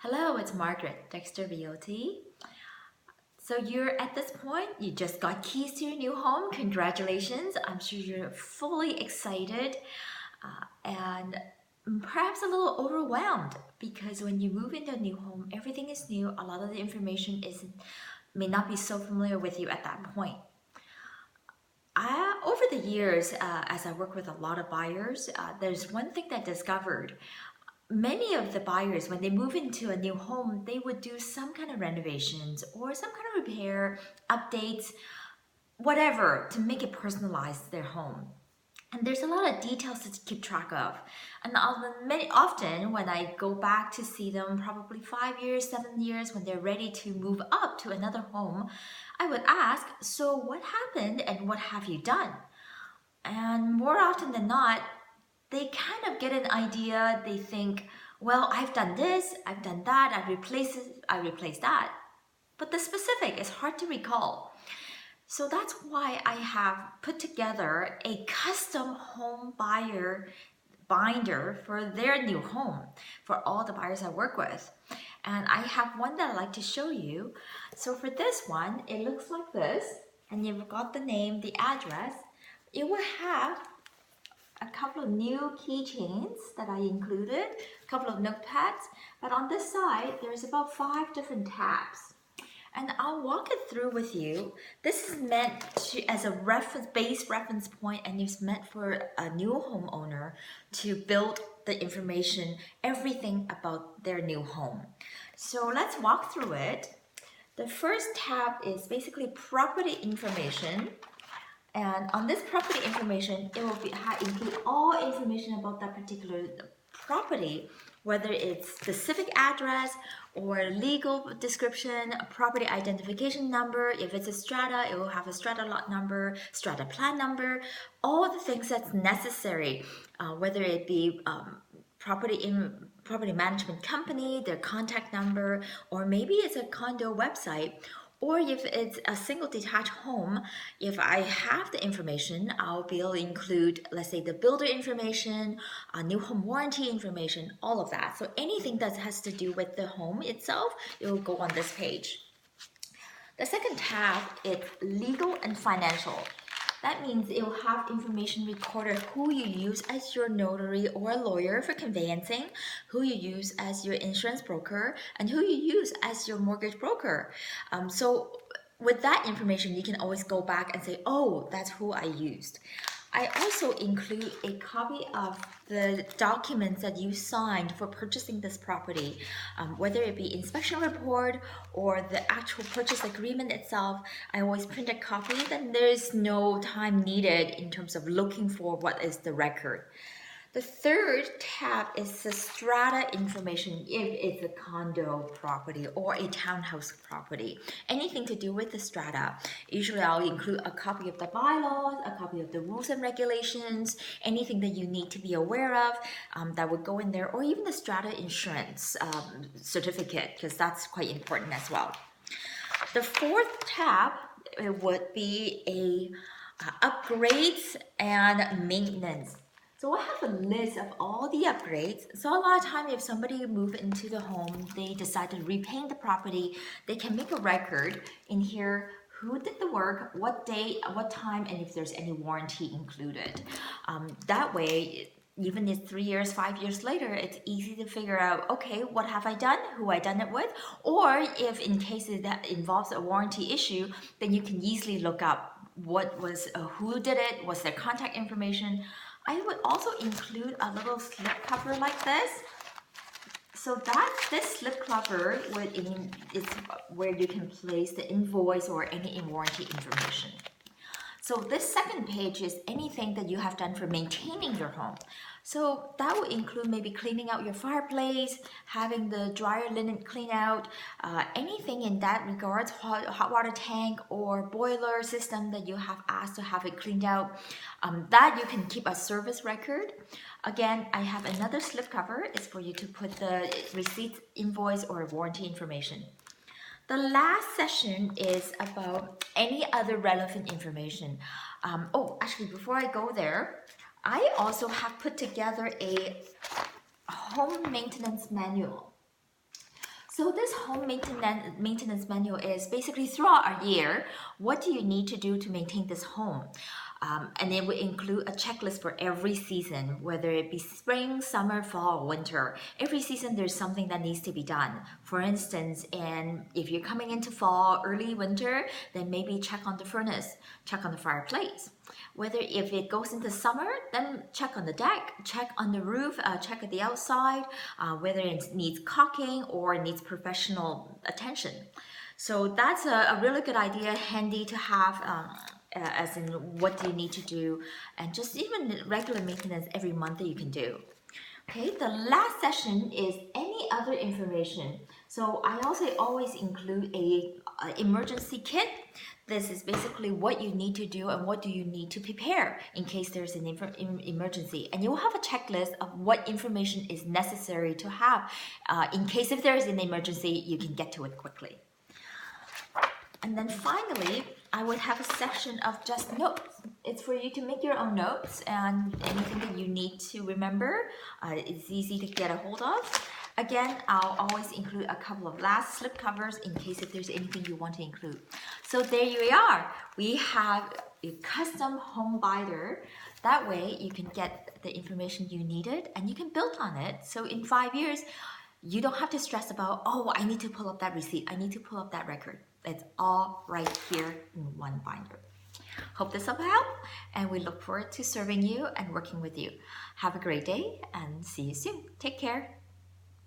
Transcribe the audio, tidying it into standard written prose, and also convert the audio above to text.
Hello, it's Margaret, Dexter Realty. So you're at this point, you just got keys to your new home. Congratulations. I'm sure you're fully excited and perhaps a little overwhelmed because when you move into a new home, everything is new. A lot of the information may not be so familiar with you at that point. Over the years, as I work with a lot of buyers, there's one thing that I discovered. Many of the buyers, when they move into a new home, they would do some kind of renovations or some kind of repair, updates, whatever, to make it personalized to their home. And there's a lot of details to keep track of. And often when I go back to see them, probably 5 years, 7 years, when they're ready to move up to another home, I would ask, so what happened and what have you done? And more often than not, they kind of get an idea. They think, well, I've done this, I've done that, I've replaced this, I replaced that. But the specific is hard to recall. So that's why I have put together a custom home buyer binder for their new home for all the buyers I work with. And I have one that I'd like to show you. So for this one, it looks like this, and you've got the name, the address. It will have a couple of new keychains that I included, a couple of notepads, but on this side, there's about 5 different tabs. And I'll walk it through with you. This is meant as a base reference point, and it's meant for a new homeowner to build the information, everything about their new home. So let's walk through it. The first tab is basically property information. And on this property information, it will include all information about that particular property, whether it's specific address or legal description, property identification number. If it's a strata, it will have a strata lot number, strata plan number, all the things that's necessary, whether it be property management company, their contact number, or maybe it's a condo website. Or if it's a single detached home, if I have the information, I'll be able to include, let's say, the builder information, new home warranty information, all of that. So anything that has to do with the home itself, it will go on this page. The second tab is legal and financial. That means it will have information recorded who you use as your notary or lawyer for conveyancing, who you use as your insurance broker, and who you use as your mortgage broker. So with that information, you can always go back and say, oh, that's who I used. I also include a copy of the documents that you signed for purchasing this property, whether it be inspection report or the actual purchase agreement itself. I always print a copy, then there's no time needed in terms of looking for what is the record. The third tab is the strata information if it's a condo property or a townhouse property. Anything to do with the strata. Usually I'll include a copy of the bylaws, a copy of the rules and regulations, anything that you need to be aware of that would go in there, or even the strata insurance certificate, because that's quite important as well. The fourth tab would be upgrades and maintenance. So I have a list of all the upgrades. So a lot of time if somebody move into the home, they decide to repaint the property, they can make a record in here who did the work, what date, what time, and if there's any warranty included. That way, even if 3 years, 5 years later, it's easy to figure out, okay, what have I done, who I done it with, or if in cases that involves a warranty issue, then you can easily look up who did it, what's their contact information. I would also include a little slip cover like this. So this slip cover is where you can place the invoice or any warranty information. So this second page is anything that you have done for maintaining your home. So that would include maybe cleaning out your fireplace, having the dryer linen clean out, anything in that regards, hot water tank or boiler system that you have asked to have it cleaned out. That you can keep a service record. Again, I have another slip cover. It's for you to put the receipt, invoice, or warranty information. The last session is about any other relevant information. Actually, before I go there, I also have put together a home maintenance manual. So this home maintenance manual is basically throughout our year, what do you need to do to maintain this home? And it will include a checklist for every season, whether it be spring, summer, fall, or winter. Every season there's something that needs to be done. For instance, and if you're coming into fall, early winter, then maybe check on the furnace, check on the fireplace. Whether if it goes into summer, then check on the deck, check on the roof, check at the outside, whether it needs caulking or needs professional attention. So that's a really good idea, handy to have, as in what do you need to do, and just even regular maintenance every month that you can do. Okay, the last session is any other information. So I also always include a emergency kit. This is basically what you need to do and what do you need to prepare in case there's an emergency. And you'll have a checklist of what information is necessary to have in case if there is an emergency, you can get to it quickly. And then finally, I would have a section of just notes. It's for you to make your own notes and anything that you need to remember. It's easy to get a hold of. Again, I'll always include a couple of last slip covers in case if there's anything you want to include. So there you are. We have a custom home binder. That way you can get the information you needed and you can build on it. So in 5 years, you don't have to stress about, oh, I need to pull up that receipt. I need to pull up that record. It's all right here in one binder. Hope this will help, and we look forward to serving you and working with you. Have a great day and see you soon. Take care.